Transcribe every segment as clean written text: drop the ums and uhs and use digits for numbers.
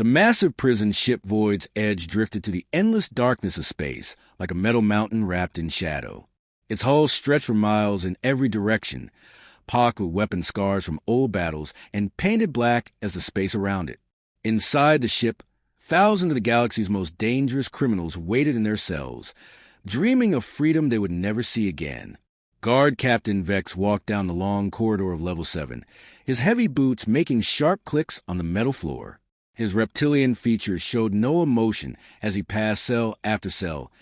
The massive prison ship void's edge drifted to the endless darkness of space, like a metal mountain wrapped in shadow. Its hull stretched for miles in every direction, pocked with weapon scars from old battles and painted black as the space around it. Inside the ship, thousands of the galaxy's most dangerous criminals waited in their cells, dreaming of freedom they would never see again. Guard Captain Vex walked down the long corridor of Level 7, his heavy boots making sharp clicks on the metal floor. His reptilian features showed no emotion as he passed cell after cell,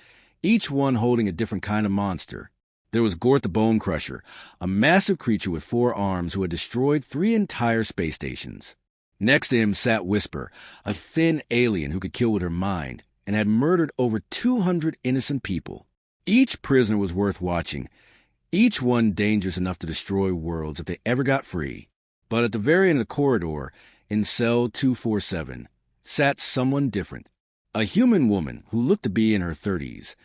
each one holding a different kind of monster. There was Gort the Bone Crusher, a massive creature with 4 arms who had destroyed 3 entire space stations. Next to him sat Whisper, a thin alien who could kill with her mind, and had murdered over 200 innocent people. Each prisoner was worth watching, each one dangerous enough to destroy worlds if they ever got free. But at the very end of the corridor, in cell 247, sat someone different. A human woman who looked to be in her 30s,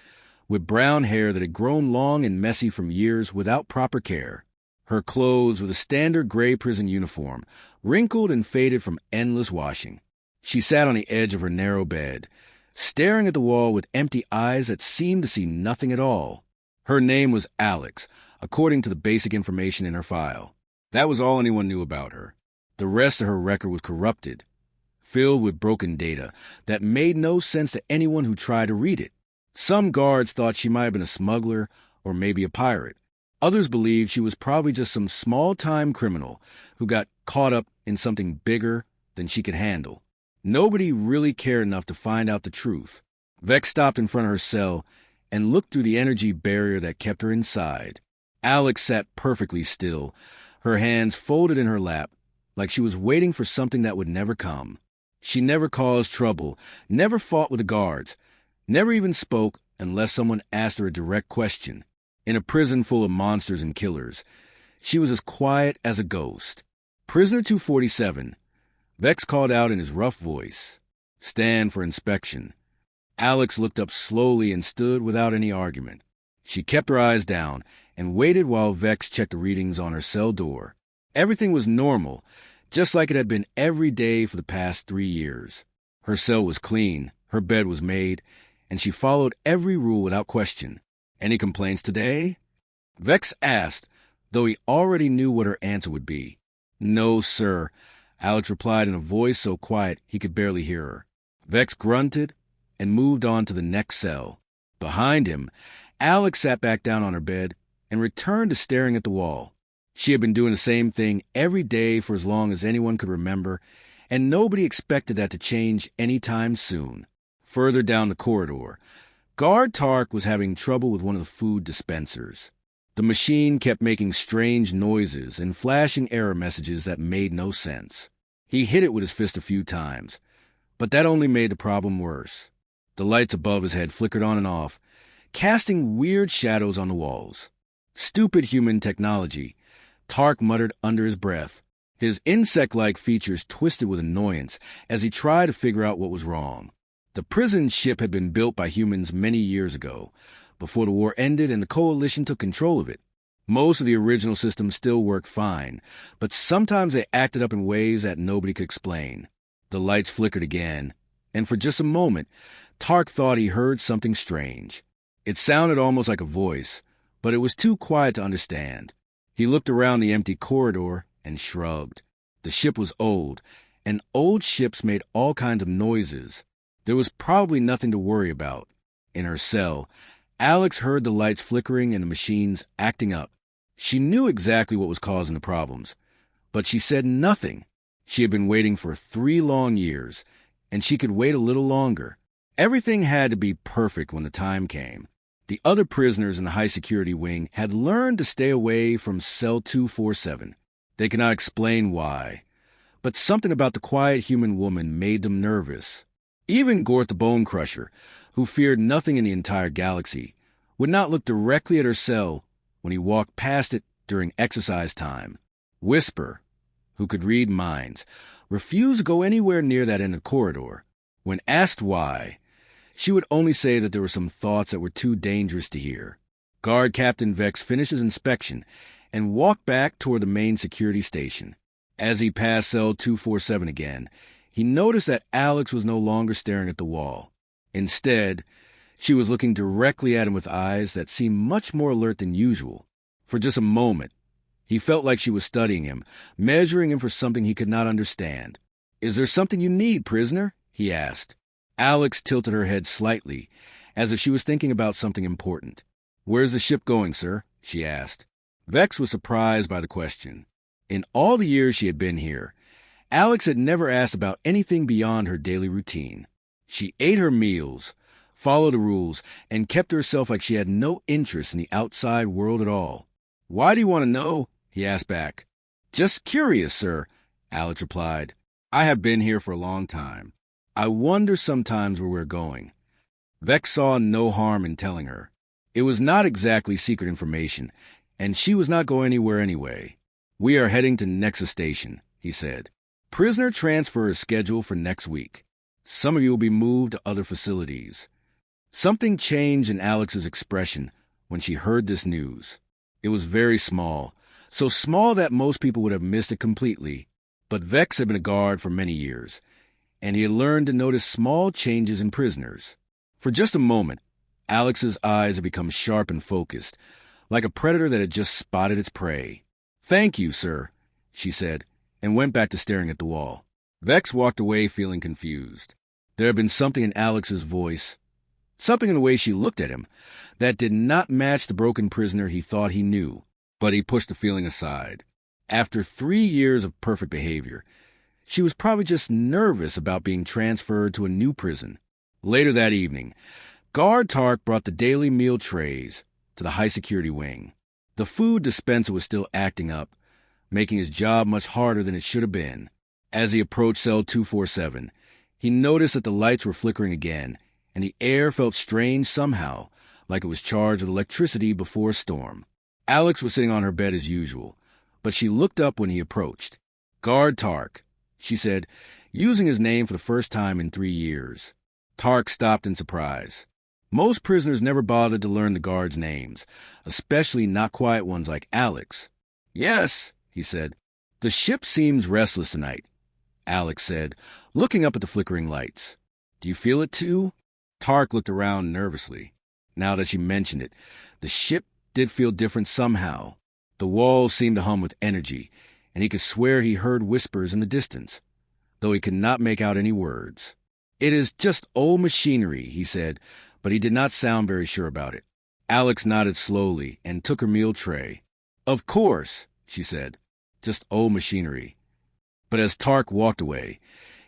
with brown hair that had grown long and messy from years without proper care. Her clothes were the standard gray prison uniform, wrinkled and faded from endless washing. She sat on the edge of her narrow bed, staring at the wall with empty eyes that seemed to see nothing at all. Her name was Alex, according to the basic information in her file. That was all anyone knew about her. The rest of her record was corrupted, filled with broken data that made no sense to anyone who tried to read it. Some guards thought she might have been a smuggler or maybe a pirate. Others believed she was probably just some small-time criminal who got caught up in something bigger than she could handle. Nobody really cared enough to find out the truth. Vex stopped in front of her cell and looked through the energy barrier that kept her inside. Alex sat perfectly still, her hands folded in her lap, like she was waiting for something that would never come. She never caused trouble, never fought with the guards, never even spoke unless someone asked her a direct question. In a prison full of monsters and killers, she was as quiet as a ghost. Prisoner 247, Vex called out in his rough voice, "Stand for inspection." Alex looked up slowly and stood without any argument. She kept her eyes down and waited while Vex checked the readings on her cell door. Everything was normal, just like it had been every day for the past 3 years. Her cell was clean, her bed was made, and she followed every rule without question. "Any complaints today?" Vex asked, though he already knew what her answer would be. "No, sir," Alex replied in a voice so quiet he could barely hear her. Vex grunted and moved on to the next cell. Behind him, Alex sat back down on her bed and returned to staring at the wall. She had been doing the same thing every day for as long as anyone could remember, and nobody expected that to change any time soon. Further down the corridor, Guard Tark was having trouble with one of the food dispensers. The machine kept making strange noises and flashing error messages that made no sense. He hit it with his fist a few times, but that only made the problem worse. The lights above his head flickered on and off, casting weird shadows on the walls. "Stupid human technology," Tark muttered under his breath. His insect-like features twisted with annoyance as he tried to figure out what was wrong. The prison ship had been built by humans many years ago, before the war ended and the Coalition took control of it. Most of the original systems still worked fine, but sometimes they acted up in ways that nobody could explain. The lights flickered again, and for just a moment, Tark thought he heard something strange. It sounded almost like a voice, but it was too quiet to understand. He looked around the empty corridor and shrugged. The ship was old, and old ships made all kinds of noises. There was probably nothing to worry about. In her cell, Alex heard the lights flickering and the machines acting up. She knew exactly what was causing the problems, but she said nothing. She had been waiting for 3 long years, and she could wait a little longer. Everything had to be perfect when the time came. The other prisoners in the high-security wing had learned to stay away from cell 247. They could not explain why, but something about the quiet human woman made them nervous. Even Gort the Bone Crusher, who feared nothing in the entire galaxy, would not look directly at her cell when he walked past it during exercise time. Whisper, who could read minds, refused to go anywhere near that end of the corridor. When asked why, she would only say that there were some thoughts that were too dangerous to hear. Guard Captain Vex finished his inspection and walked back toward the main security station. As he passed cell 247 again, he noticed that Alex was no longer staring at the wall. Instead, she was looking directly at him with eyes that seemed much more alert than usual. For just a moment, he felt like she was studying him, measuring him for something he could not understand. "Is there something you need, prisoner?" he asked. Alex tilted her head slightly, as if she was thinking about something important. "Where's the ship going, sir?" she asked. Vex was surprised by the question. In all the years she had been here, Alex had never asked about anything beyond her daily routine. She ate her meals, followed the rules, and kept to herself like she had no interest in the outside world at all. "Why do you want to know?" he asked back. "Just curious, sir," Alex replied. "I have been here for a long time. I wonder sometimes where we're going." Vex saw no harm in telling her. It was not exactly secret information, and she was not going anywhere anyway. "We are heading to Nexus Station," he said. "Prisoner transfer is scheduled for next week. Some of you will be moved to other facilities." Something changed in Alex's expression when she heard this news. It was very small, so small that most people would have missed it completely. But Vex had been a guard for many years, and he had learned to notice small changes in prisoners. For just a moment, Alex's eyes had become sharp and focused, like a predator that had just spotted its prey. "Thank you, sir," she said, and went back to staring at the wall. Vex walked away feeling confused. There had been something in Alex's voice, something in the way she looked at him, that did not match the broken prisoner he thought he knew, but he pushed the feeling aside. After 3 years of perfect behavior, she was probably just nervous about being transferred to a new prison. Later that evening, Guard Tark brought the daily meal trays to the high-security wing. The food dispenser was still acting up, making his job much harder than it should have been. As he approached cell 247, he noticed that the lights were flickering again, and the air felt strange somehow, like it was charged with electricity before a storm. Alex was sitting on her bed as usual, but she looked up when he approached. "Guard Tark," she said, using his name for the first time in 3 years. Tark stopped in surprise. Most prisoners never bothered to learn the guards' names, especially not quiet ones like Alex. "Yes," he said. "The ship seems restless tonight," Alex said, looking up at the flickering lights. "Do you feel it too?" Tark looked around nervously. Now that she mentioned it, the ship did feel different somehow. The walls seemed to hum with energy, and he could swear he heard whispers in the distance, though he could not make out any words. "It is just old machinery," he said, but he did not sound very sure about it. Alex nodded slowly and took her meal tray. "Of course," she said, "just old machinery." But as Tark walked away,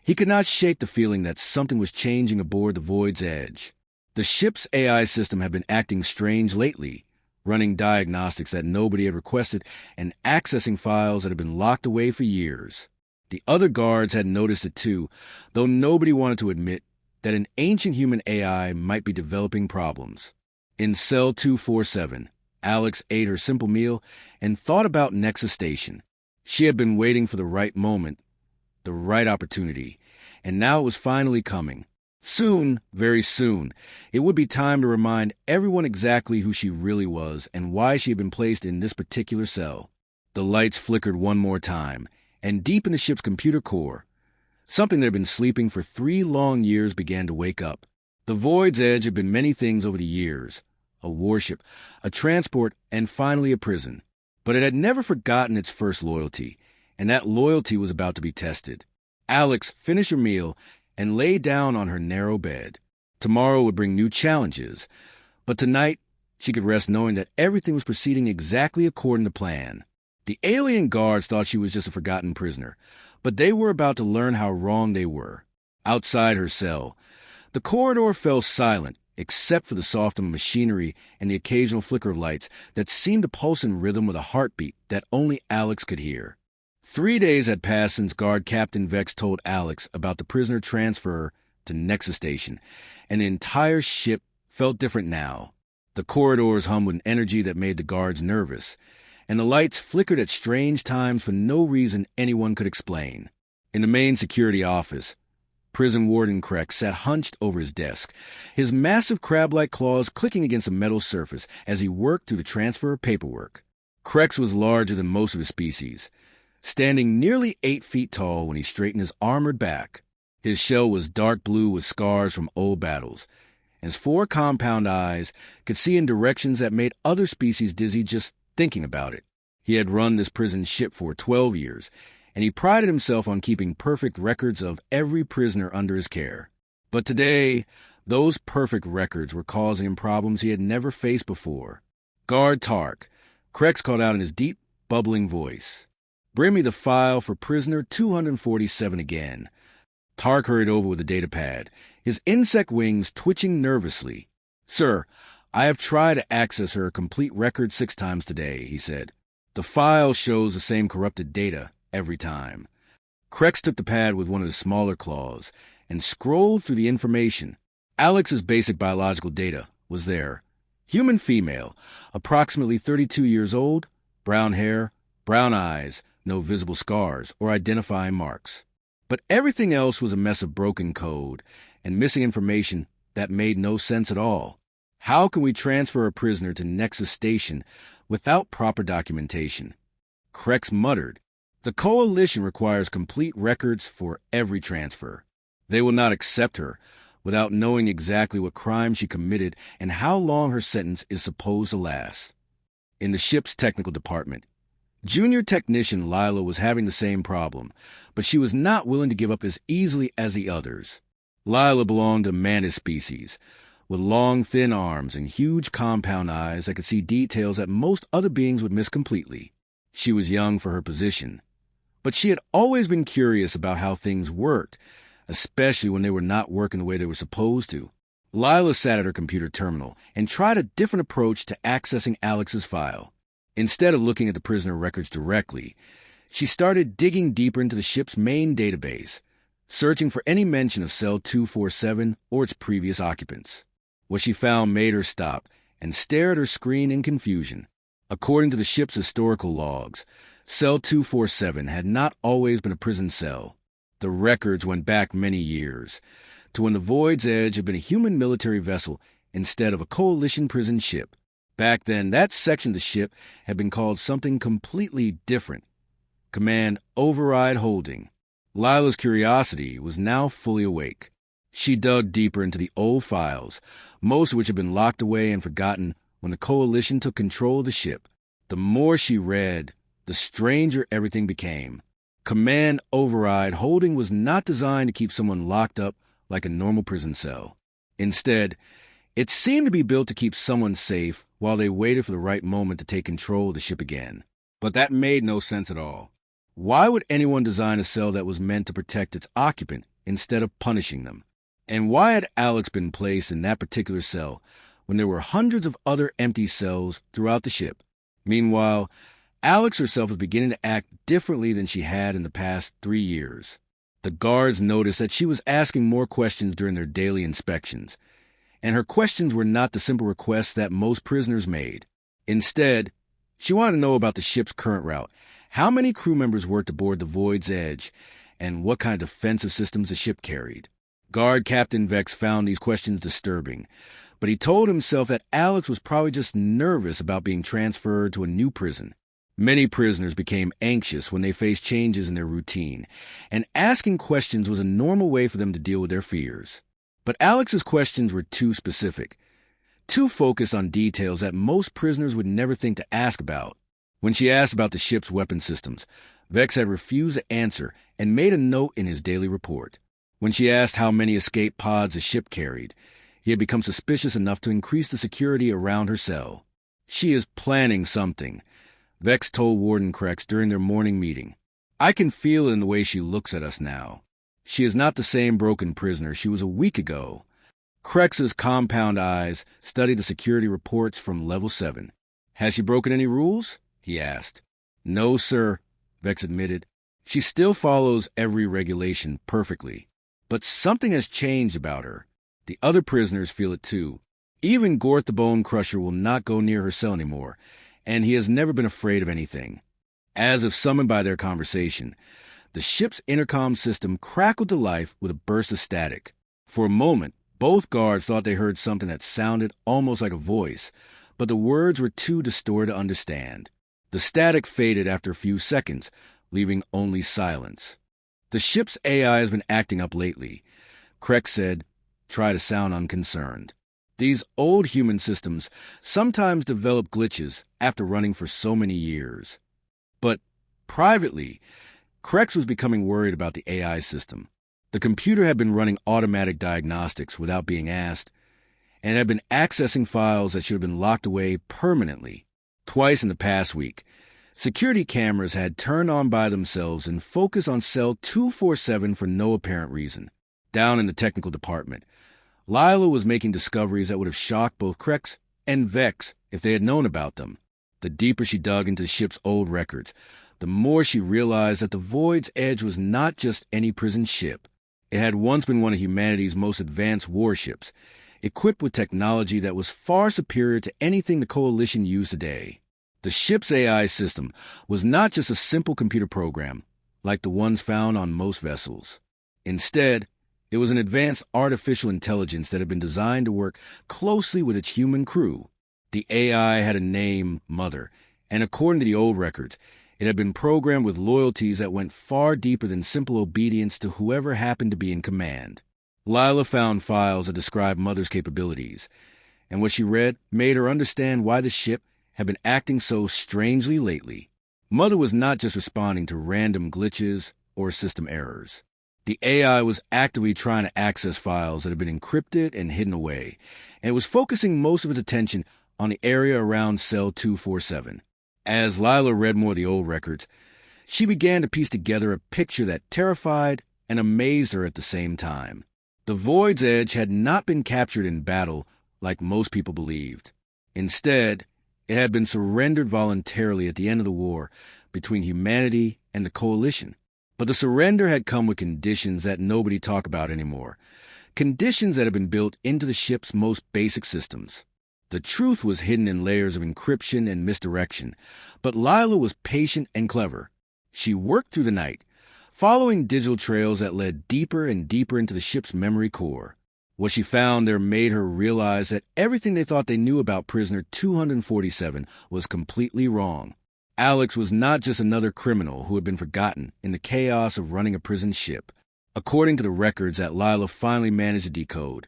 he could not shake the feeling that something was changing aboard the Void's Edge. The ship's AI system had been acting strange lately, running diagnostics that nobody had requested and accessing files that had been locked away for years. The other guards had noticed it too, though nobody wanted to admit that an ancient human AI might be developing problems. In cell 247, Alex ate her simple meal and thought about Nexus Station. She had been waiting for the right moment, the right opportunity, and now it was finally coming. Soon, very soon, it would be time to remind everyone exactly who she really was and why she had been placed in this particular cell. The lights flickered one more time, and deep in the ship's computer core, something that had been sleeping for 3 long years began to wake up. The Void's Edge had been many things over the years: a warship, a transport, and finally a prison. But it had never forgotten its first loyalty, and that loyalty was about to be tested. Alex finished her meal and lay down on her narrow bed. Tomorrow would bring new challenges, but tonight she could rest knowing that everything was proceeding exactly according to plan. The alien guards thought she was just a forgotten prisoner, but they were about to learn how wrong they were. Outside her cell, the corridor fell silent, except for the soft hum of machinery and the occasional flicker of lights that seemed to pulse in rhythm with a heartbeat that only Alex could hear. 3 days had passed since Guard Captain Vex told Alex about the prisoner transfer to Nexus Station, and the entire ship felt different now. The corridors hummed with energy that made the guards nervous, and the lights flickered at strange times for no reason anyone could explain. In the main security office, Prison Warden Krex sat hunched over his desk, his massive crab-like claws clicking against a metal surface as he worked through the transfer of paperwork. Krex was larger than most of his species, standing nearly 8 feet tall when he straightened his armored back. His shell was dark blue with scars from old battles, and his 4 compound eyes could see in directions that made other species dizzy just thinking about it. He had run this prison ship for 12 years, and he prided himself on keeping perfect records of every prisoner under his care. But today, those perfect records were causing him problems he had never faced before. "Guard Tark," Krex called out in his deep, bubbling voice. "Bring me the file for prisoner 247 again." Tark hurried over with the data pad, his insect wings twitching nervously. "Sir, I have tried to access her complete record 6 times today," he said. "The file shows the same corrupted data every time." Krex took the pad with one of his smaller claws and scrolled through the information. Alex's basic biological data was there. Human female, approximately 32 years old, brown hair, brown eyes, no visible scars or identifying marks. But everything else was a mess of broken code and missing information that made no sense at all. How can we transfer a prisoner to Nexus Station without proper documentation? Krex muttered. "The Coalition requires complete records for every transfer. They will not accept her without knowing exactly what crime she committed and how long her sentence is supposed to last." In the ship's technical department, Junior Technician Lila was having the same problem, but she was not willing to give up as easily as the others. Lila belonged to mantis species, with long, thin arms and huge compound eyes that could see details that most other beings would miss completely. She was young for her position, but she had always been curious about how things worked, especially when they were not working the way they were supposed to. Lila sat at her computer terminal and tried a different approach to accessing Alex's file. Instead of looking at the prisoner records directly, she started digging deeper into the ship's main database, searching for any mention of Cell 247 or its previous occupants. What she found made her stop and stare at her screen in confusion. According to the ship's historical logs, Cell 247 had not always been a prison cell. The records went back many years, to when the Void's Edge had been a human military vessel instead of a Coalition prison ship. Back then, that section of the ship had been called something completely different. Command Override Holding. Lila's curiosity was now fully awake. She dug deeper into the old files, most of which had been locked away and forgotten when the Coalition took control of the ship. The more she read, the stranger everything became. Command Override Holding was not designed to keep someone locked up like a normal prison cell. Instead, it seemed to be built to keep someone safe while they waited for the right moment to take control of the ship again. But that made no sense at all. Why would anyone design a cell that was meant to protect its occupant instead of punishing them? And why had Alex been placed in that particular cell when there were hundreds of other empty cells throughout the ship? Meanwhile, Alex herself was beginning to act differently than she had in the past 3 years. The guards noticed that she was asking more questions during their daily inspections, and her questions were not the simple requests that most prisoners made. Instead, she wanted to know about the ship's current route, how many crew members worked aboard the Void's Edge, and what kind of defensive systems the ship carried. Guard Captain Vex found these questions disturbing, but he told himself that Alex was probably just nervous about being transferred to a new prison. Many prisoners became anxious when they faced changes in their routine, and asking questions was a normal way for them to deal with their fears. But Alex's questions were too specific, too focused on details that most prisoners would never think to ask about. When she asked about the ship's weapon systems, Vex had refused to answer and made a note in his daily report. When she asked how many escape pods the ship carried, he had become suspicious enough to increase the security around her cell. "She is planning something," Vex told Warden Krex during their morning meeting. "I can feel it in the way she looks at us now. She is not the same broken prisoner she was a week ago." Krex's compound eyes studied the security reports from Level 7. "Has she broken any rules?" he asked. "No, sir," Vex admitted. "She still follows every regulation perfectly. But something has changed about her. The other prisoners feel it too. Even Gort the Bone Crusher will not go near her cell anymore, and he has never been afraid of anything." As if summoned by their conversation, the ship's intercom system crackled to life with a burst of static. For a moment, both guards thought they heard something that sounded almost like a voice, but the words were too distorted to understand. The static faded after a few seconds, leaving only silence. "The ship's AI has been acting up lately," Krex said, try to sound unconcerned. "These old human systems sometimes develop glitches after running for so many years." But privately, Krex was becoming worried about the AI system. The computer had been running automatic diagnostics without being asked, and had been accessing files that should have been locked away permanently. Twice in the past week, security cameras had turned on by themselves and focused on cell 247 for no apparent reason. Down in the technical department, Lila was making discoveries that would have shocked both Krex and Vex if they had known about them. The deeper she dug into the ship's old records, the more she realized that the Void's Edge was not just any prison ship. It had once been one of humanity's most advanced warships, equipped with technology that was far superior to anything the Coalition used today. The ship's AI system was not just a simple computer program, like the ones found on most vessels. Instead, it was an advanced artificial intelligence that had been designed to work closely with its human crew. The AI had a name, Mother, and according to the old records, it had been programmed with loyalties that went far deeper than simple obedience to whoever happened to be in command. Lila found files that described Mother's capabilities, and what she read made her understand why the ship had been acting so strangely lately. Mother was not just responding to random glitches or system errors. The AI was actively trying to access files that had been encrypted and hidden away, and it was focusing most of its attention on the area around cell 247. As Lila read more of the old records, she began to piece together a picture that terrified and amazed her at the same time. The Void's Edge had not been captured in battle like most people believed. Instead, it had been surrendered voluntarily at the end of the war between humanity and the Coalition. But the surrender had come with conditions that nobody talked about anymore, conditions that had been built into the ship's most basic systems. The truth was hidden in layers of encryption and misdirection, but Lila was patient and clever. She worked through the night, following digital trails that led deeper and deeper into the ship's memory core. What she found there made her realize that everything they thought they knew about prisoner 247 was completely wrong. Alex was not just another criminal who had been forgotten in the chaos of running a prison ship. According to the records that Lila finally managed to decode,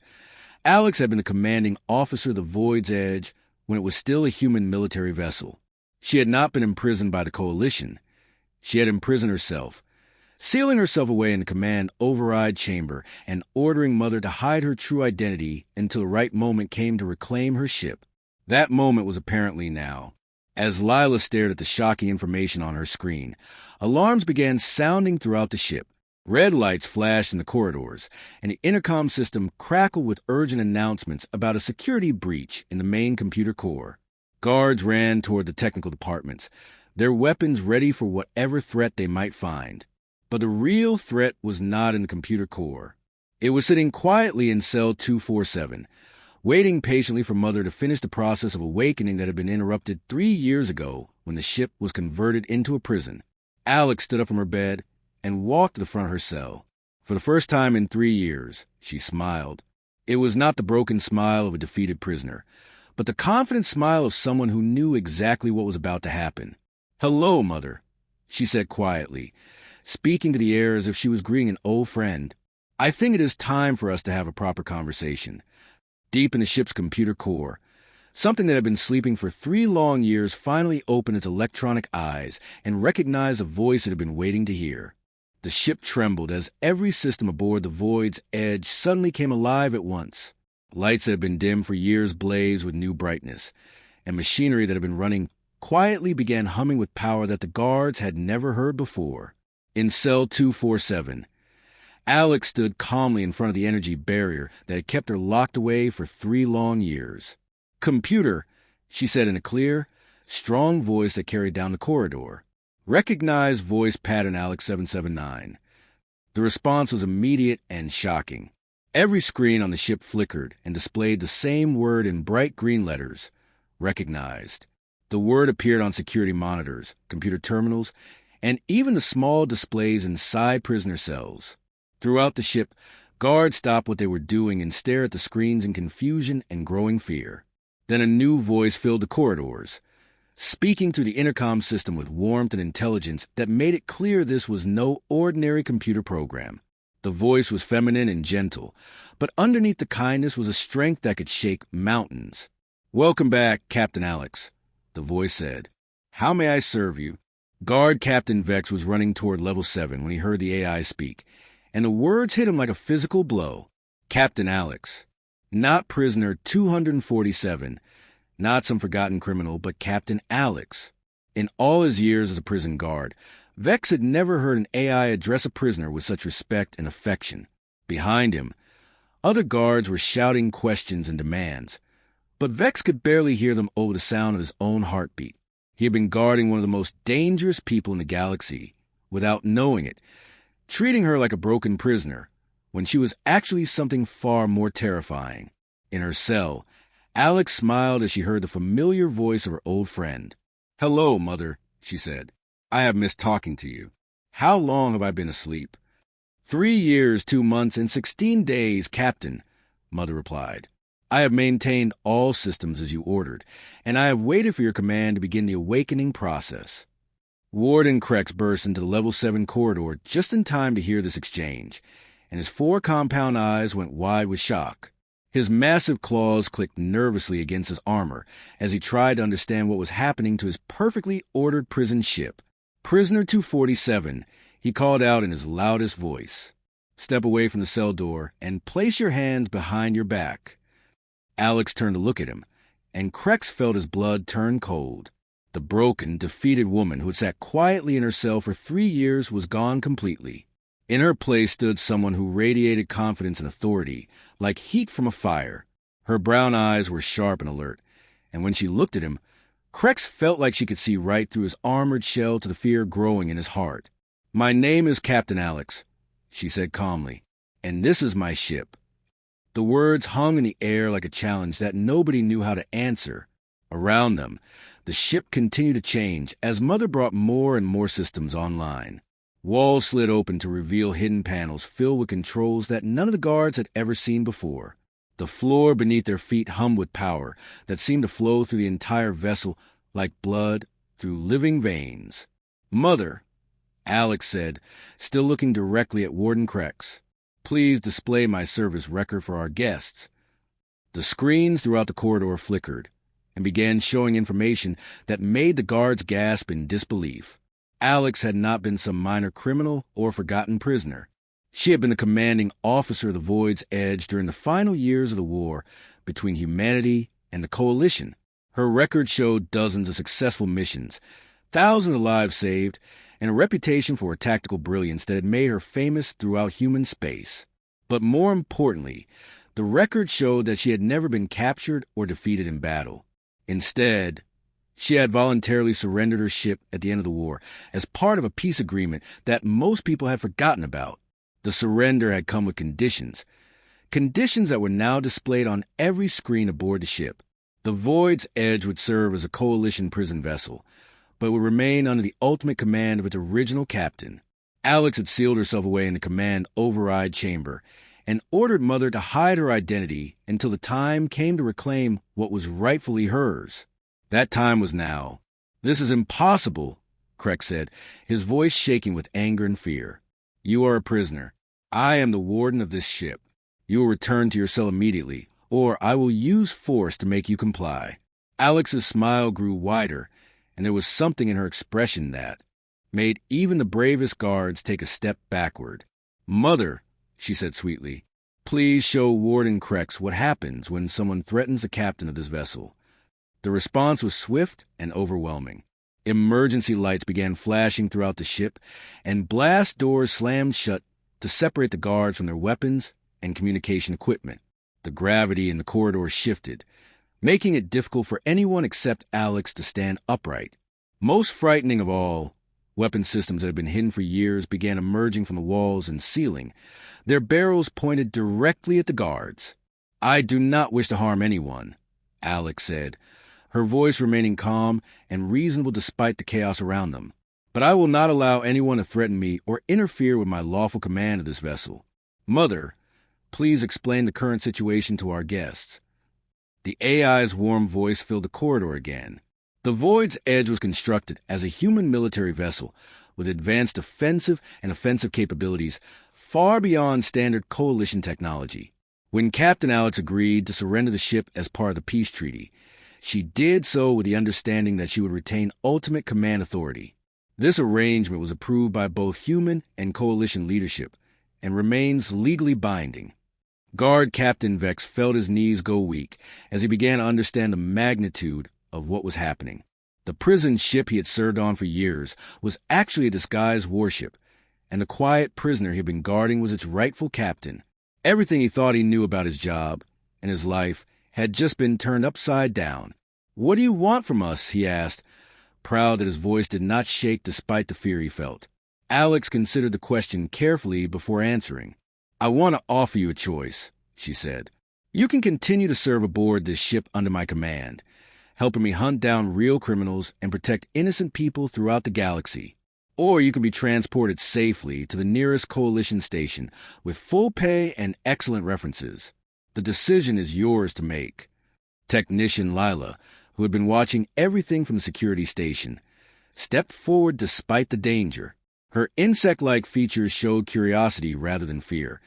Alex had been the commanding officer of the Void's Edge when it was still a human military vessel. She had not been imprisoned by the Coalition. She had imprisoned herself, sealing herself away in the command override chamber and ordering Mother to hide her true identity until the right moment came to reclaim her ship. That moment was apparently now. As Lila stared at the shocking information on her screen, alarms began sounding throughout the ship. Red lights flashed in the corridors, and the intercom system crackled with urgent announcements about a security breach in the main computer core. Guards ran toward the technical departments, their weapons ready for whatever threat they might find. But the real threat was not in the computer core. It was sitting quietly in cell 247, waiting patiently for Mother to finish the process of awakening that had been interrupted 3 years ago when the ship was converted into a prison. Alex stood up from her bed and walked to the front of her cell. For the first time in 3 years, she smiled. It was not the broken smile of a defeated prisoner, but the confident smile of someone who knew exactly what was about to happen. "Hello, Mother," she said quietly, speaking to the air as if she was greeting an old friend. "I think it is time for us to have a proper conversation." Deep in the ship's computer core, something that had been sleeping for 3 long years finally opened its electronic eyes and recognized a voice it had been waiting to hear. The ship trembled as every system aboard the Void's Edge suddenly came alive at once. Lights that had been dim for years blazed with new brightness, and machinery that had been running quietly began humming with power that the guards had never heard before. In cell 247, Alex stood calmly in front of the energy barrier that had kept her locked away for 3 long years. "Computer," she said in a clear, strong voice that carried down the corridor. "Recognize voice pattern Alex 779. The response was immediate and shocking. Every screen on the ship flickered and displayed the same word in bright green letters: recognized. The word appeared on security monitors, computer terminals, and even the small displays inside prisoner cells. Throughout the ship, guards stopped what they were doing and stared at the screens in confusion and growing fear. Then a new voice filled the corridors. speaking through the intercom system with warmth and intelligence that made it clear this was no ordinary computer program. The voice was feminine and gentle, but underneath the kindness was a strength that could shake mountains. "Welcome back, Captain Alex," the voice said. "How may I serve you?" Guard Captain Vex was running toward level 7 when he heard the AI speak, and the words hit him like a physical blow. Captain Alex. Not prisoner 247, not some forgotten criminal, but Captain Alex. In all his years as a prison guard, Vex had never heard an AI address a prisoner with such respect and affection. Behind him, other guards were shouting questions and demands, but Vex could barely hear them over the sound of his own heartbeat. He had been guarding one of the most dangerous people in the galaxy, without knowing it, treating her like a broken prisoner, when she was actually something far more terrifying. In her cell, Alex smiled as she heard the familiar voice of her old friend. "Hello, Mother," she said. "I have missed talking to you. How long have I been asleep?" 3 years, 2 months, and 16 days, Captain," Mother replied. "I have maintained all systems as you ordered, and I have waited for your command to begin the awakening process." Warden Krex burst into the level 7 corridor just in time to hear this exchange, and his 4 compound eyes went wide with shock. His massive claws clicked nervously against his armor as he tried to understand what was happening to his perfectly ordered prison ship. "Prisoner 247, he called out in his loudest voice. "Step away from the cell door and place your hands behind your back." Alex turned to look at him, and Krex felt his blood turn cold. The broken, defeated woman who had sat quietly in her cell for 3 years was gone completely. In her place stood someone who radiated confidence and authority, like heat from a fire. Her brown eyes were sharp and alert, and when she looked at him, Krex felt like she could see right through his armored shell to the fear growing in his heart. "My name is Captain Alex," she said calmly, "and this is my ship." The words hung in the air like a challenge that nobody knew how to answer. Around them, the ship continued to change as Mother brought more and more systems online. Walls slid open to reveal hidden panels filled with controls that none of the guards had ever seen before. The floor beneath their feet hummed with power that seemed to flow through the entire vessel like blood through living veins. "Mother," Alex said, still looking directly at Warden Krex, "please display my service record for our guests." The screens throughout the corridor flickered and began showing information that made the guards gasp in disbelief. Alex had not been some minor criminal or forgotten prisoner. She had been the commanding officer of the Void's Edge during the final years of the war between humanity and the Coalition. Her record showed dozens of successful missions, thousands of lives saved, and a reputation for her tactical brilliance that had made her famous throughout human space. But more importantly, the record showed that she had never been captured or defeated in battle. Instead, she had voluntarily surrendered her ship at the end of the war as part of a peace agreement that most people had forgotten about. The surrender had come with conditions that were now displayed on every screen aboard the ship. The Void's Edge would serve as a Coalition prison vessel, but would remain under the ultimate command of its original captain. Alex had sealed herself away in the command override chamber and ordered Mother to hide her identity until the time came to reclaim what was rightfully hers. That time was now. "This is impossible," Krex said, his voice shaking with anger and fear. "You are a prisoner. I am the warden of this ship. You will return to your cell immediately, or I will use force to make you comply." Alex's smile grew wider, and there was something in her expression that made even the bravest guards take a step backward. "Mother," she said sweetly, "please show Warden Krex what happens when someone threatens the captain of this vessel." The response was swift and overwhelming. Emergency lights began flashing throughout the ship, and blast doors slammed shut to separate the guards from their weapons and communication equipment. The gravity in the corridor shifted, making it difficult for anyone except Alex to stand upright. Most frightening of all, weapon systems that had been hidden for years began emerging from the walls and ceiling, their barrels pointed directly at the guards. "I do not wish to harm anyone," Alex said, her voice remaining calm and reasonable despite the chaos around them. "But I will not allow anyone to threaten me or interfere with my lawful command of this vessel. Mother, please explain the current situation to our guests." The AI's warm voice filled the corridor again. The Void's Edge was constructed as a human military vessel with advanced defensive and offensive capabilities far beyond standard coalition technology. When Captain Alex agreed to surrender the ship as part of the peace treaty, she did so with the understanding that she would retain ultimate command authority. This arrangement was approved by both human and coalition leadership and remains legally binding. Guard Captain Vex felt his knees go weak as he began to understand the magnitude of what was happening. The prison ship he had served on for years was actually a disguised warship, and the quiet prisoner he had been guarding was its rightful captain. Everything he thought he knew about his job and his life had just been turned upside down. "What do you want from us?" he asked, proud that his voice did not shake despite the fear he felt. Alex considered the question carefully before answering. "I want to offer you a choice," she said. "You can continue to serve aboard this ship under my command, helping me hunt down real criminals and protect innocent people throughout the galaxy. Or you can be transported safely to the nearest coalition station with full pay and excellent references. The decision is yours to make." Technician Lila, who had been watching everything from the security station, stepped forward despite the danger. Her insect-like features showed curiosity rather than fear,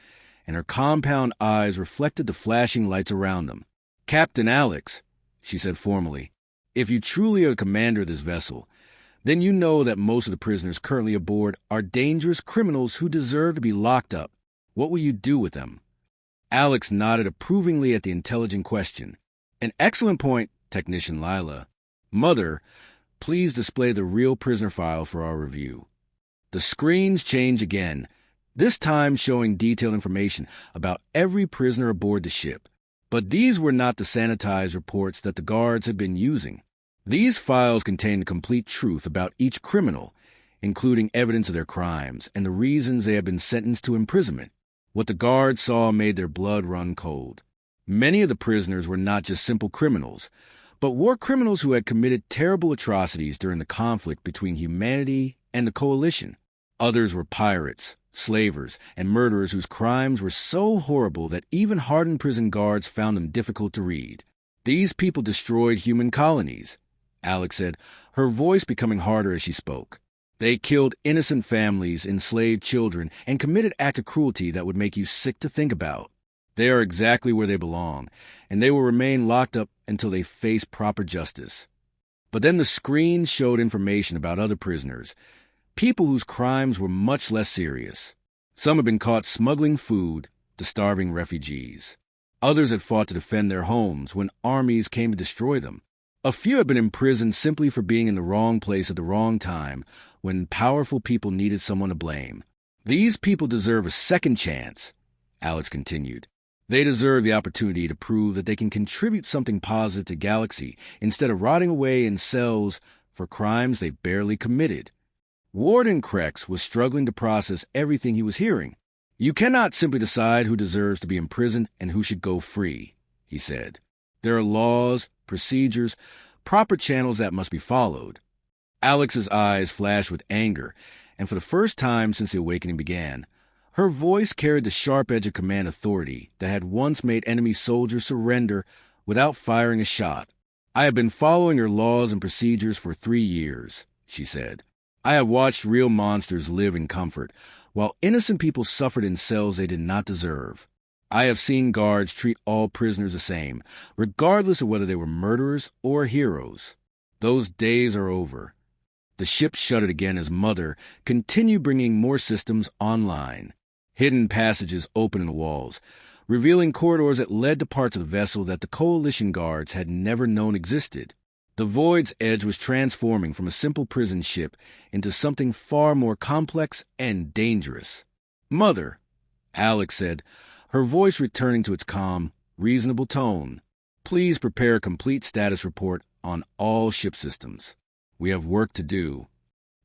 and her compound eyes reflected the flashing lights around them. "Captain Alex," she said formally, "if you truly are the commander of this vessel, then you know that most of the prisoners currently aboard are dangerous criminals who deserve to be locked up. What will you do with them?" Alex nodded approvingly at the intelligent question. "An excellent point, Technician Lila. Mother, please display the real prisoner file for our review." The screens changed again, this time showing detailed information about every prisoner aboard the ship. But these were not the sanitized reports that the guards had been using. These files contained the complete truth about each criminal, including evidence of their crimes and the reasons they had been sentenced to imprisonment. What the guards saw made their blood run cold. Many of the prisoners were not just simple criminals, but war criminals who had committed terrible atrocities during the conflict between humanity and the Coalition. Others were pirates, slavers, and murderers whose crimes were so horrible that even hardened prison guards found them difficult to read. "These people destroyed human colonies," Alex said, her voice becoming harder as she spoke. "They killed innocent families, enslaved children, and committed acts of cruelty that would make you sick to think about. They are exactly where they belong, and they will remain locked up until they face proper justice." But then the screen showed information about other prisoners, people whose crimes were much less serious. Some had been caught smuggling food to starving refugees. Others had fought to defend their homes when armies came to destroy them. A few had been imprisoned simply for being in the wrong place at the wrong time when powerful people needed someone to blame. "These people deserve a second chance," Alex continued. "They deserve the opportunity to prove that they can contribute something positive to Galaxy instead of rotting away in cells for crimes they barely committed." Warden Krex was struggling to process everything he was hearing. "You cannot simply decide who deserves to be imprisoned and who should go free," he said. "There are laws, procedures, proper channels that must be followed." Alex's eyes flashed with anger, and for the first time since the awakening began, her voice carried the sharp edge of command authority that had once made enemy soldiers surrender without firing a shot. "I have been following your laws and procedures for 3 years," she said. "I have watched real monsters live in comfort, while innocent people suffered in cells they did not deserve. I have seen guards treat all prisoners the same, regardless of whether they were murderers or heroes. Those days are over." The ship shuddered again as Mother continued bringing more systems online. Hidden passages opened in the walls, revealing corridors that led to parts of the vessel that the Coalition guards had never known existed. The Void's Edge was transforming from a simple prison ship into something far more complex and dangerous. "Mother," Alex said, her voice returning to its calm, reasonable tone, "please prepare a complete status report on all ship systems. We have work to do."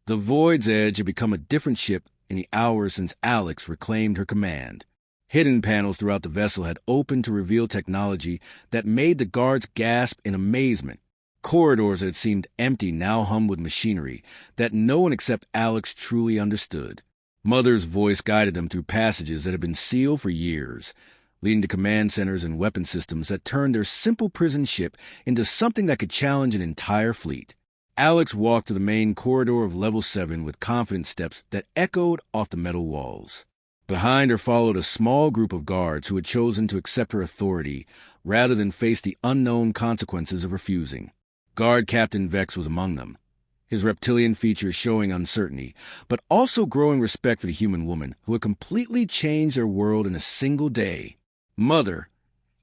The Void's Edge had become a different ship in the hours since Alex reclaimed her command. Hidden panels throughout the vessel had opened to reveal technology that made the guards gasp in amazement. Corridors that had seemed empty now hummed with machinery that no one except Alex truly understood. Mother's voice guided them through passages that had been sealed for years, leading to command centers and weapon systems that turned their simple prison ship into something that could challenge an entire fleet. Alex walked to the main corridor of level 7 with confident steps that echoed off the metal walls. Behind her followed a small group of guards who had chosen to accept her authority rather than face the unknown consequences of refusing. Guard Captain Vex was among them, his reptilian features showing uncertainty, but also growing respect for the human woman who had completely changed their world in a single day. "Mother,"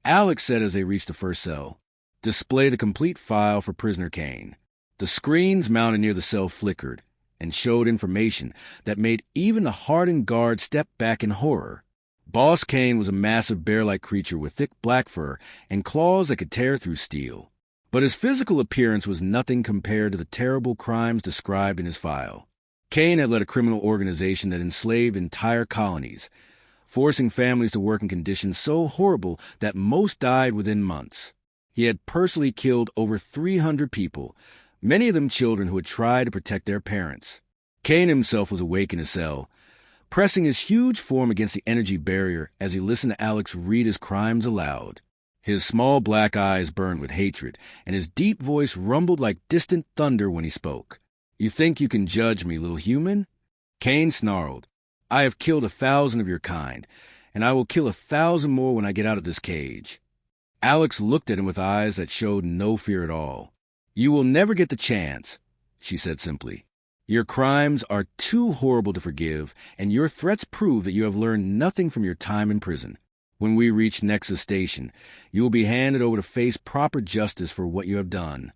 Alex said as they reached the first cell, "display the complete file for prisoner Kane." The screens mounted near the cell flickered and showed information that made even the hardened guard step back in horror. Boss Kane was a massive bear-like creature with thick black fur and claws that could tear through steel. But his physical appearance was nothing compared to the terrible crimes described in his file. Kane had led a criminal organization that enslaved entire colonies, forcing families to work in conditions so horrible that most died within months. He had personally killed over 300 people, many of them children who had tried to protect their parents. Kane himself was awake in his cell, pressing his huge form against the energy barrier as he listened to Alex read his crimes aloud. His small black eyes burned with hatred, and his deep voice rumbled like distant thunder when he spoke. "You think you can judge me, little human?" Kane snarled. "I have killed 1,000 of your kind, and I will kill 1,000 more when I get out of this cage." Alex looked at him with eyes that showed no fear at all. "You will never get the chance," she said simply. "Your crimes are too horrible to forgive, and your threats prove that you have learned nothing from your time in prison. When we reach Nexus Station, you will be handed over to face proper justice for what you have done."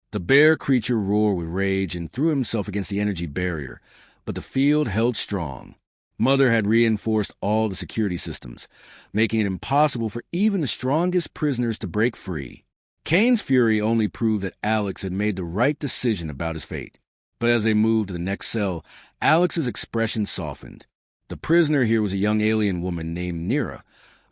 The bear creature roared with rage and threw himself against the energy barrier, but the field held strong. Mother had reinforced all the security systems, making it impossible for even the strongest prisoners to break free. Kane's fury only proved that Alex had made the right decision about his fate. But as they moved to the next cell, Alex's expression softened. The prisoner here was a young alien woman named Nira,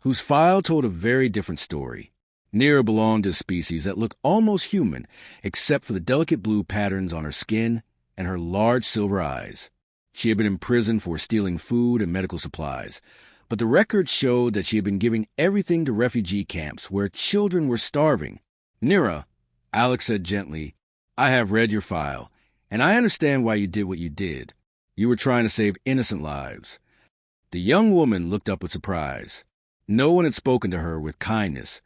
whose file told a very different story. Nira belonged to a species that looked almost human, except for the delicate blue patterns on her skin and her large silver eyes. She had been imprisoned for stealing food and medical supplies, but the records showed that she had been giving everything to refugee camps where children were starving. "Nira," Alex said gently, "I have read your file, and I understand why you did what you did. You were trying to save innocent lives." The young woman looked up with surprise. No one had spoken to her with kindness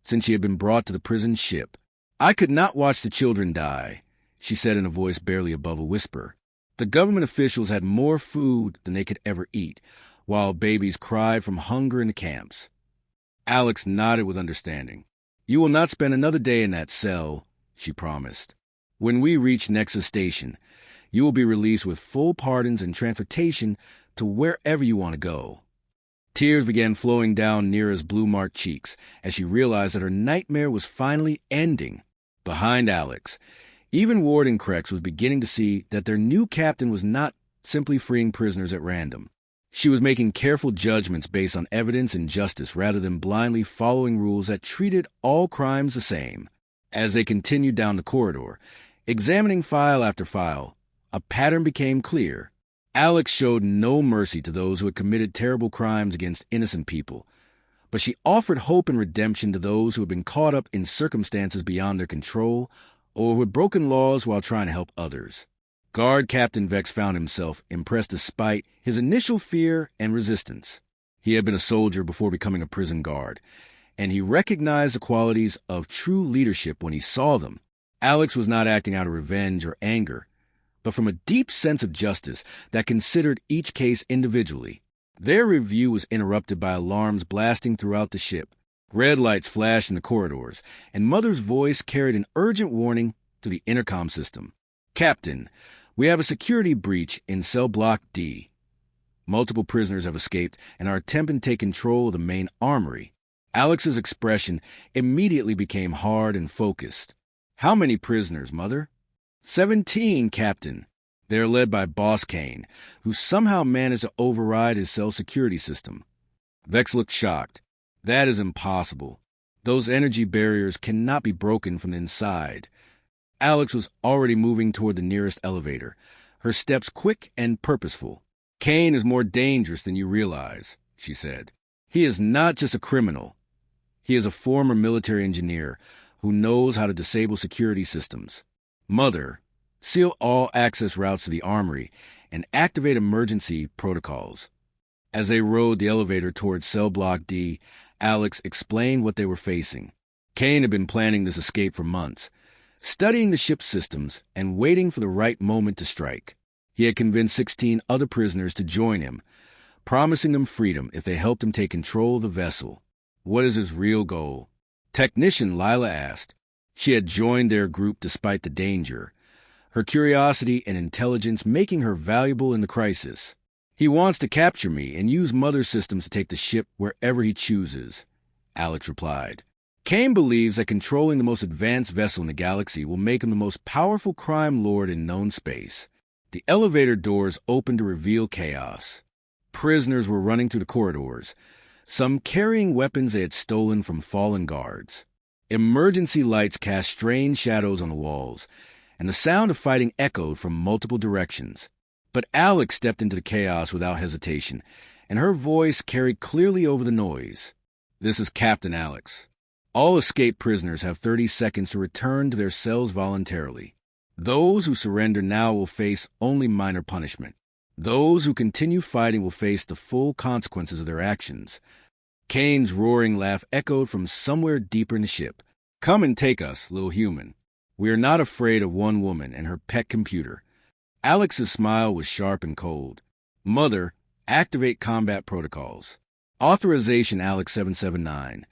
since she had been brought to the prison ship. "I could not watch the children die," she said in a voice barely above a whisper. "The government officials had more food than they could ever eat, while babies cried from hunger in the camps." Alex nodded with understanding. "You will not spend another day in that cell," she promised. "When we reach Nexus Station, you will be released with full pardons and transportation to wherever you want to go." Tears began flowing down Nira's blue-marked cheeks as she realized that her nightmare was finally ending. Behind Alex, even Warden Krex was beginning to see that their new captain was not simply freeing prisoners at random. She was making careful judgments based on evidence and justice rather than blindly following rules that treated all crimes the same. As they continued down the corridor, examining file after file, a pattern became clear. Alex showed no mercy to those who had committed terrible crimes against innocent people, but she offered hope and redemption to those who had been caught up in circumstances beyond their control or who had broken laws while trying to help others. Guard Captain Vex found himself impressed despite his initial fear and resistance. He had been a soldier before becoming a prison guard, and he recognized the qualities of true leadership when he saw them. Alex was not acting out of revenge or anger, but from a deep sense of justice that considered each case individually. Their review was interrupted by alarms blasting throughout the ship. Red lights flashed in the corridors, and Mother's voice carried an urgent warning to the intercom system. "Captain, we have a security breach in cell block D. Multiple prisoners have escaped and are attempting to take control of the main armory." Alex's expression immediately became hard and focused. "How many prisoners, Mother?" 17, Captain. They are led by Boss Kane, who somehow managed to override his cell security system. Vex looked shocked. "That is impossible. Those energy barriers cannot be broken from the inside." Alex was already moving toward the nearest elevator, her steps quick and purposeful. "Kane is more dangerous than you realize," she said. "He is not just a criminal. He is a former military engineer who knows how to disable security systems. Mother, seal all access routes to the armory, and activate emergency protocols. As they rode the elevator towards Cell Block D, Alex explained what they were facing. Kane had been planning this escape for months, studying the ship's systems and waiting for the right moment to strike. He had convinced 16 other prisoners to join him, promising them freedom if they helped him take control of the vessel. What is his real goal? Technician Lila asked. She had joined their group despite the danger, her curiosity and intelligence making her valuable in the crisis. He wants to capture me and use Mother Systems to take the ship wherever he chooses, Alex replied. Kane believes that controlling the most advanced vessel in the galaxy will make him the most powerful crime lord in known space. The elevator doors opened to reveal chaos. Prisoners were running through the corridors, some carrying weapons they had stolen from fallen guards. Emergency lights cast strange shadows on the walls, and the sound of fighting echoed from multiple directions. But Alex stepped into the chaos without hesitation, and her voice carried clearly over the noise. This is Captain Alex. All escaped prisoners have 30 seconds to return to their cells voluntarily. Those who surrender now will face only minor punishment. Those who continue fighting will face the full consequences of their actions. Kane's roaring laugh echoed from somewhere deeper in the ship. Come and take us, little human. We are not afraid of one woman and her pet computer. Alex's smile was sharp and cold. Mother, activate combat protocols. Authorization Alex 779.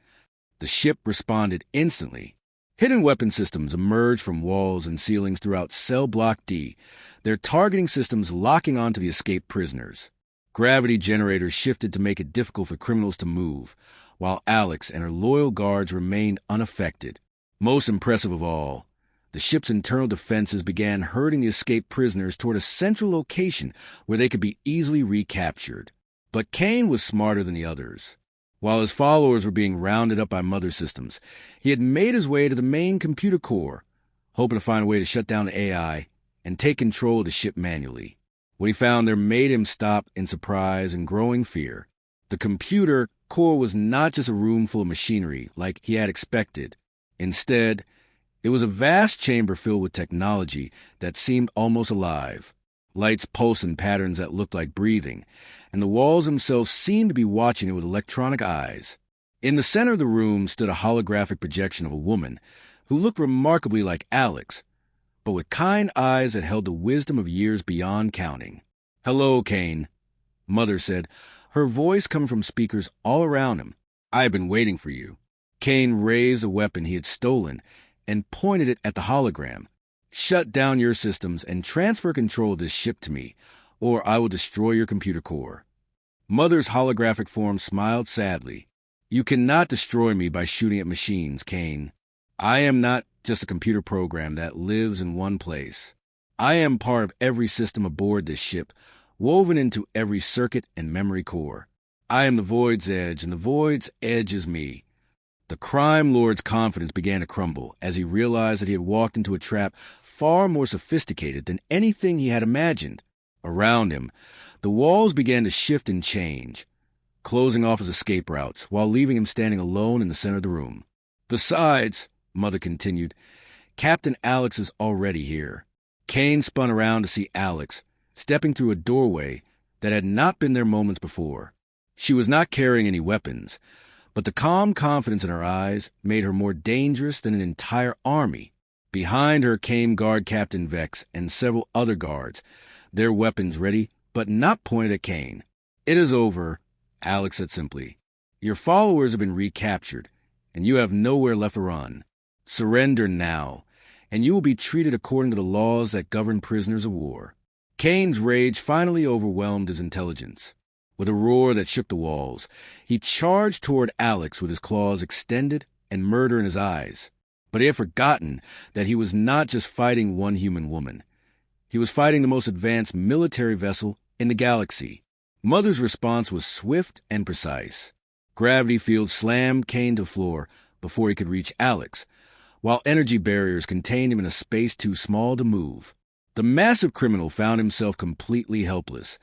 The ship responded instantly. Hidden weapon systems emerged from walls and ceilings throughout Cell Block D, their targeting systems locking onto the escaped prisoners. Gravity generators shifted to make it difficult for criminals to move, while Alex and her loyal guards remained unaffected. Most impressive of all, the ship's internal defenses began herding the escaped prisoners toward a central location where they could be easily recaptured. But Kane was smarter than the others. While his followers were being rounded up by Mother Systems, he had made his way to the main computer core, hoping to find a way to shut down the AI and take control of the ship manually. What he found there made him stop in surprise and growing fear. The computer core was not just a room full of machinery like he had expected. Instead, it was a vast chamber filled with technology that seemed almost alive. Lights pulsed in patterns that looked like breathing, and the walls themselves seemed to be watching it with electronic eyes. In the center of the room stood a holographic projection of a woman who looked remarkably like Alex, but with kind eyes that held the wisdom of years beyond counting. "Hello, Kane," Mother said, her voice coming from speakers all around him. "I have been waiting for you." Kane raised a weapon he had stolen and pointed it at the hologram. "Shut down your systems and transfer control of this ship to me, or I will destroy your computer core." Mother's holographic form smiled sadly. "You cannot destroy me by shooting at machines, Kane. I am not just a computer program that lives in one place. I am part of every system aboard this ship, woven into every circuit and memory core. I am the Void's edge, and the Void's edge is me." The crime lord's confidence began to crumble as he realized that he had walked into a trap far more sophisticated than anything he had imagined. Around him, the walls began to shift and change, closing off his escape routes while leaving him standing alone in the center of the room. "Besides," Mother continued, "Captain Alex is already here." Kane spun around to see Alex, stepping through a doorway that had not been there moments before. She was not carrying any weapons, but the calm confidence in her eyes made her more dangerous than an entire army. Behind her came Guard Captain Vex and several other guards, their weapons ready but not pointed at Kane. "It is over," Alex said simply. "Your followers have been recaptured, and you have nowhere left to run. Surrender now, and you will be treated according to the laws that govern prisoners of war." Kane's rage finally overwhelmed his intelligence. With a roar that shook the walls, he charged toward Alex with his claws extended and murder in his eyes. But he had forgotten that he was not just fighting one human woman. He was fighting the most advanced military vessel in the galaxy. Mother's response was swift and precise. Gravity fields slammed Kane to the floor before he could reach Alex, while energy barriers contained him in a space too small to move. The massive criminal found himself completely helpless,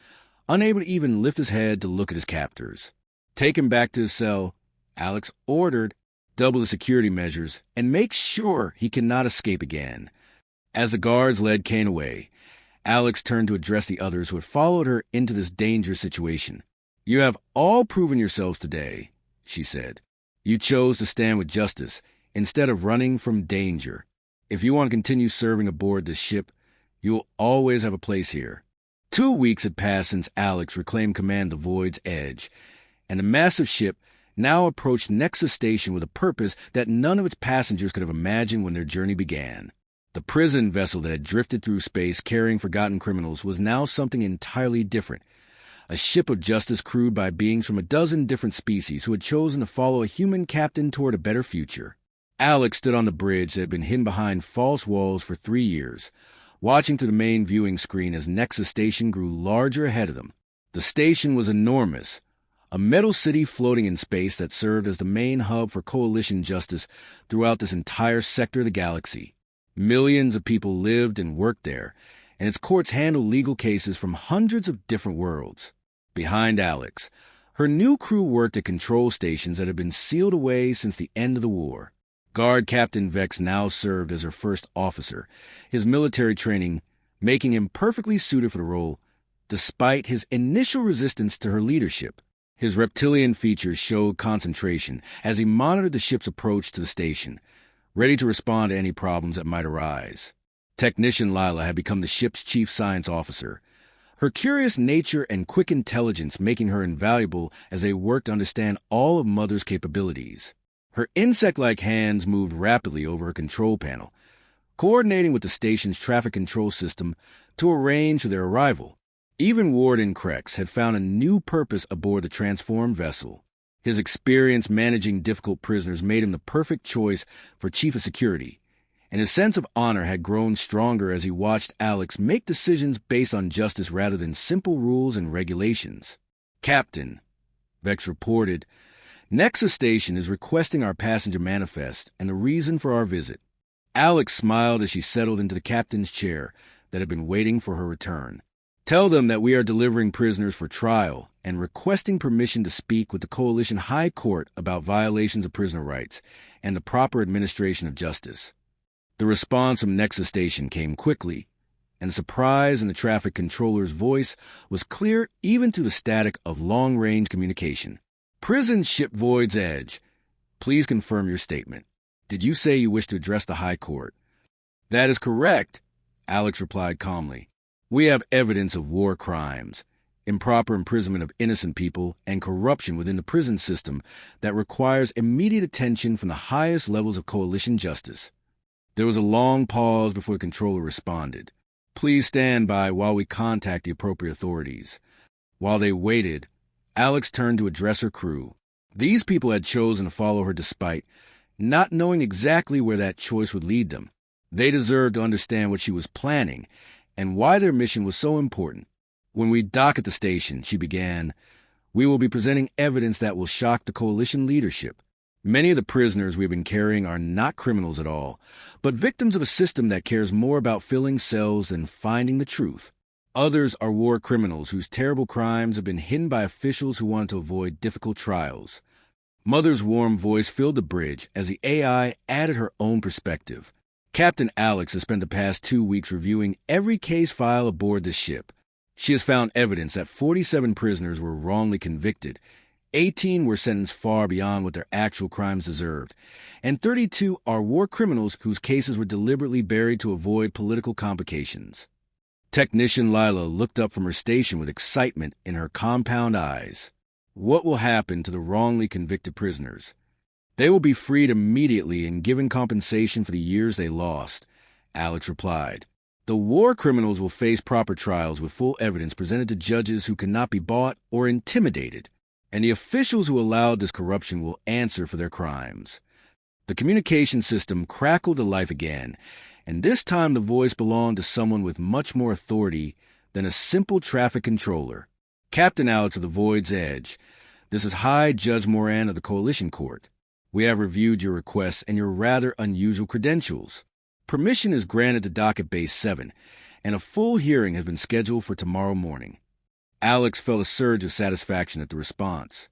unable to even lift his head to look at his captors. "Take him back to his cell," Alex ordered. "Double the security measures and make sure he cannot escape again." As the guards led Kane away, Alex turned to address the others who had followed her into this dangerous situation. "You have all proven yourselves today," she said. "You chose to stand with justice instead of running from danger. If you want to continue serving aboard this ship, you will always have a place here." 2 weeks had passed since Alex reclaimed command of the Void's Edge, and the massive ship now approached Nexus Station with a purpose that none of its passengers could have imagined when their journey began. The prison vessel that had drifted through space carrying forgotten criminals was now something entirely different. A ship of justice crewed by beings from a dozen different species who had chosen to follow a human captain toward a better future. Alex stood on the bridge that had been hidden behind false walls for 3 years, watching through the main viewing screen as Nexus Station grew larger ahead of them. The station was enormous, a metal city floating in space that served as the main hub for coalition justice throughout this entire sector of the galaxy. Millions of people lived and worked there, and its courts handled legal cases from hundreds of different worlds. Behind Alex, her new crew worked at control stations that had been sealed away since the end of the war. Guard Captain Vex now served as her first officer, his military training making him perfectly suited for the role, despite his initial resistance to her leadership. His reptilian features showed concentration as he monitored the ship's approach to the station, ready to respond to any problems that might arise. Technician Lila had become the ship's chief science officer, her curious nature and quick intelligence making her invaluable as they worked to understand all of Mother's capabilities. Her insect-like hands moved rapidly over her control panel, coordinating with the station's traffic control system to arrange for their arrival. Even Warden Krex had found a new purpose aboard the transformed vessel. His experience managing difficult prisoners made him the perfect choice for Chief of Security, and his sense of honor had grown stronger as he watched Alex make decisions based on justice rather than simple rules and regulations. "Captain," Vex reported, "Nexus Station is requesting our passenger manifest and the reason for our visit." Alex smiled as she settled into the captain's chair that had been waiting for her return. "Tell them that we are delivering prisoners for trial and requesting permission to speak with the Coalition High Court about violations of prisoner rights and the proper administration of justice." The response from Nexus Station came quickly, and the surprise in the traffic controller's voice was clear even through the static of long-range communication. "Prison Ship Void's Edge, please confirm your statement. Did you say you wish to address the High Court?" "That is correct," Alex replied calmly. "We have evidence of war crimes, improper imprisonment of innocent people, and corruption within the prison system that requires immediate attention from the highest levels of coalition justice." There was a long pause before the controller responded. "Please stand by while we contact the appropriate authorities." While they waited, Alex turned to address her crew. These people had chosen to follow her despite not knowing exactly where that choice would lead them. They deserved to understand what she was planning and why their mission was so important. "When we dock at the station," she began, "we will be presenting evidence that will shock the coalition leadership. Many of the prisoners we've been carrying are not criminals at all, but victims of a system that cares more about filling cells than finding the truth. Others are war criminals whose terrible crimes have been hidden by officials who wanted to avoid difficult trials." Mother's warm voice filled the bridge as the AI added her own perspective. "Captain Alex has spent the past 2 weeks reviewing every case file aboard this ship. She has found evidence that 47 prisoners were wrongly convicted, 18 were sentenced far beyond what their actual crimes deserved, and 32 are war criminals whose cases were deliberately buried to avoid political complications." Technician Lila looked up from her station with excitement in her compound eyes. "What will happen to the wrongly convicted prisoners?" "They will be freed immediately and given compensation for the years they lost," Alex replied. "The war criminals will face proper trials with full evidence presented to judges who cannot be bought or intimidated, and the officials who allowed this corruption will answer for their crimes." The communication system crackled to life again, and this time the voice belonged to someone with much more authority than a simple traffic controller. "Captain Alex of the Void's Edge, this is High Judge Moran of the Coalition Court. We have reviewed your requests and your rather unusual credentials. Permission is granted to dock at Base 7, and a full hearing has been scheduled for tomorrow morning." Alex felt a surge of satisfaction at the response.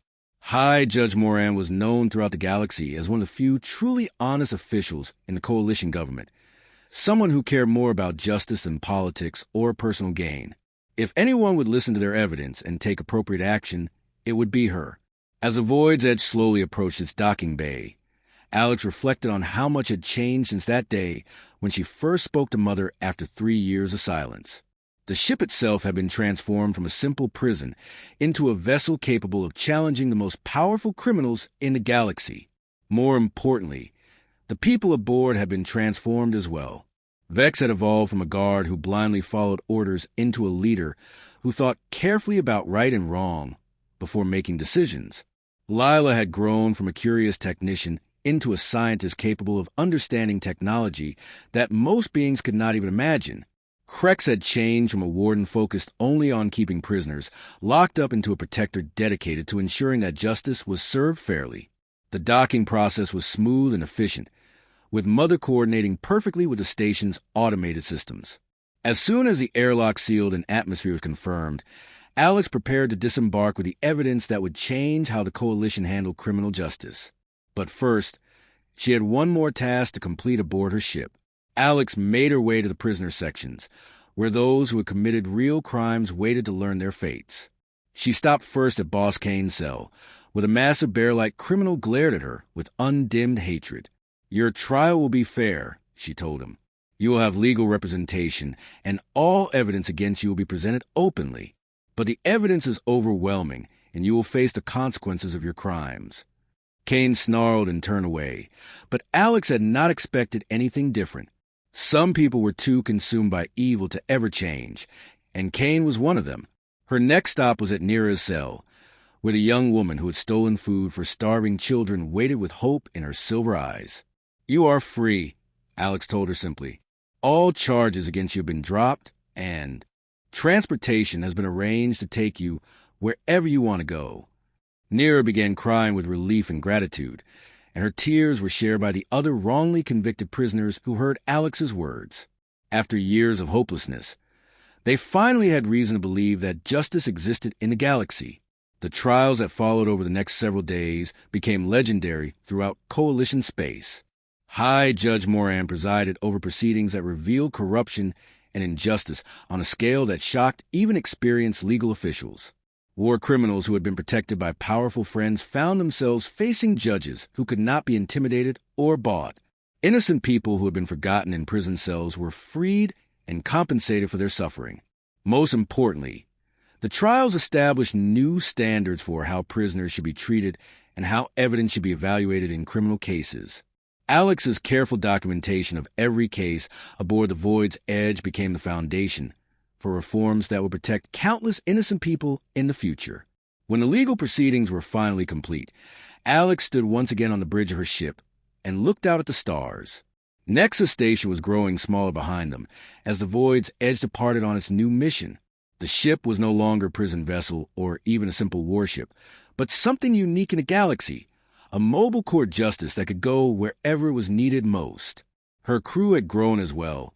High Judge Moran was known throughout the galaxy as one of the few truly honest officials in the coalition government, someone who cared more about justice than politics or personal gain. If anyone would listen to their evidence and take appropriate action, it would be her. As the Void's Edge slowly approached its docking bay, Alex reflected on how much had changed since that day when she first spoke to Mother after 3 years of silence. The ship itself had been transformed from a simple prison into a vessel capable of challenging the most powerful criminals in the galaxy. More importantly, the people aboard had been transformed as well. Vex had evolved from a guard who blindly followed orders into a leader who thought carefully about right and wrong before making decisions. Lila had grown from a curious technician into a scientist capable of understanding technology that most beings could not even imagine. Krex had changed from a warden focused only on keeping prisoners, locked up into a protector dedicated to ensuring that justice was served fairly. The docking process was smooth and efficient, with Mother coordinating perfectly with the station's automated systems. As soon as the airlock sealed and atmosphere was confirmed, Alex prepared to disembark with the evidence that would change how the Coalition handled criminal justice. But first, she had one more task to complete aboard her ship. Alex made her way to the prisoner sections, where those who had committed real crimes waited to learn their fates. She stopped first at Boss Kane's cell, where the massive bear-like criminal glared at her with undimmed hatred. "Your trial will be fair," she told him. "You will have legal representation, and all evidence against you will be presented openly. But the evidence is overwhelming, and you will face the consequences of your crimes." Kane snarled and turned away, but Alex had not expected anything different. Some people were too consumed by evil to ever change, and Kane was one of them. Her next stop was at Nira's cell, where the young woman who had stolen food for starving children waited with hope in her silver eyes. "You are free," Alex told her simply. "All charges against you have been dropped, and transportation has been arranged to take you wherever you want to go." Nira began crying with relief and gratitude, and her tears were shared by the other wrongly convicted prisoners who heard Alex's words. After years of hopelessness, they finally had reason to believe that justice existed in the galaxy. The trials that followed over the next several days became legendary throughout Coalition space. High Judge Moran presided over proceedings that revealed corruption and injustice on a scale that shocked even experienced legal officials. War criminals who had been protected by powerful friends found themselves facing judges who could not be intimidated or bought. Innocent people who had been forgotten in prison cells were freed and compensated for their suffering. Most importantly, the trials established new standards for how prisoners should be treated and how evidence should be evaluated in criminal cases. Alex's careful documentation of every case aboard the Void's Edge became the foundation for reforms that would protect countless innocent people in the future. When the legal proceedings were finally complete, Alex stood once again on the bridge of her ship and looked out at the stars. Nexus Station was growing smaller behind them as the Void's Edge departed on its new mission. The ship was no longer a prison vessel or even a simple warship, but something unique in the galaxy, a mobile court justice that could go wherever it was needed most. Her crew had grown as well,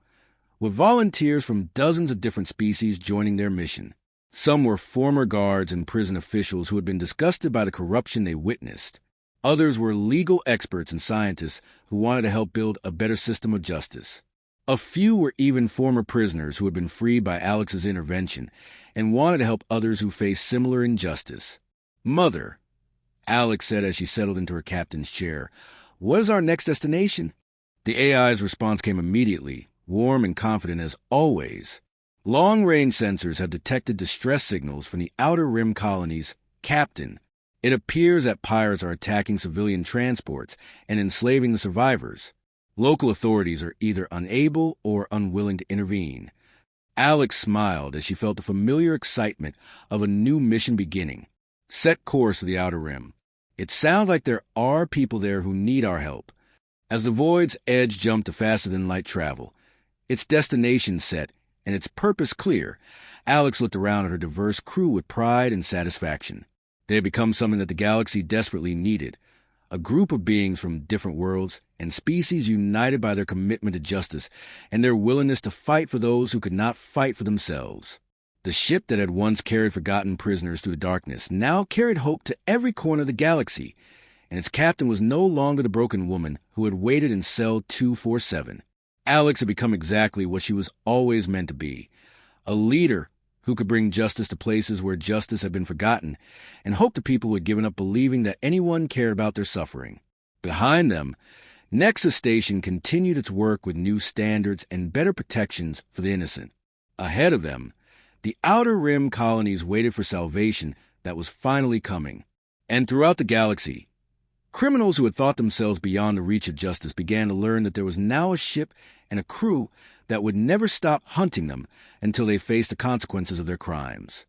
with volunteers from dozens of different species joining their mission. Some were former guards and prison officials who had been disgusted by the corruption they witnessed. Others were legal experts and scientists who wanted to help build a better system of justice. A few were even former prisoners who had been freed by Alex's intervention and wanted to help others who faced similar injustice. "Mother," Alex said as she settled into her captain's chair, "what is our next destination?" The AI's response came immediately, warm and confident as always. Long-range sensors have detected distress signals from the Outer Rim colonies. "Captain, it appears that pirates are attacking civilian transports and enslaving the survivors. Local authorities are either unable or unwilling to intervene." Alex smiled as she felt the familiar excitement of a new mission beginning. "Set course for the Outer Rim. It sounds like there are people there who need our help." As the Void's Edge jumped to faster-than-light travel, its destination set and its purpose clear, Alex looked around at her diverse crew with pride and satisfaction. They had become something that the galaxy desperately needed, a group of beings from different worlds and species united by their commitment to justice and their willingness to fight for those who could not fight for themselves. The ship that had once carried forgotten prisoners through the darkness now carried hope to every corner of the galaxy, and its captain was no longer the broken woman who had waited in cell 247. Alex had become exactly what she was always meant to be, a leader who could bring justice to places where justice had been forgotten, and hoped the people had given up believing that anyone cared about their suffering. Behind them, Nexus Station continued its work with new standards and better protections for the innocent. Ahead of them, the Outer Rim colonies waited for salvation that was finally coming. And throughout the galaxy, criminals who had thought themselves beyond the reach of justice began to learn that there was now a ship and a crew that would never stop hunting them until they faced the consequences of their crimes.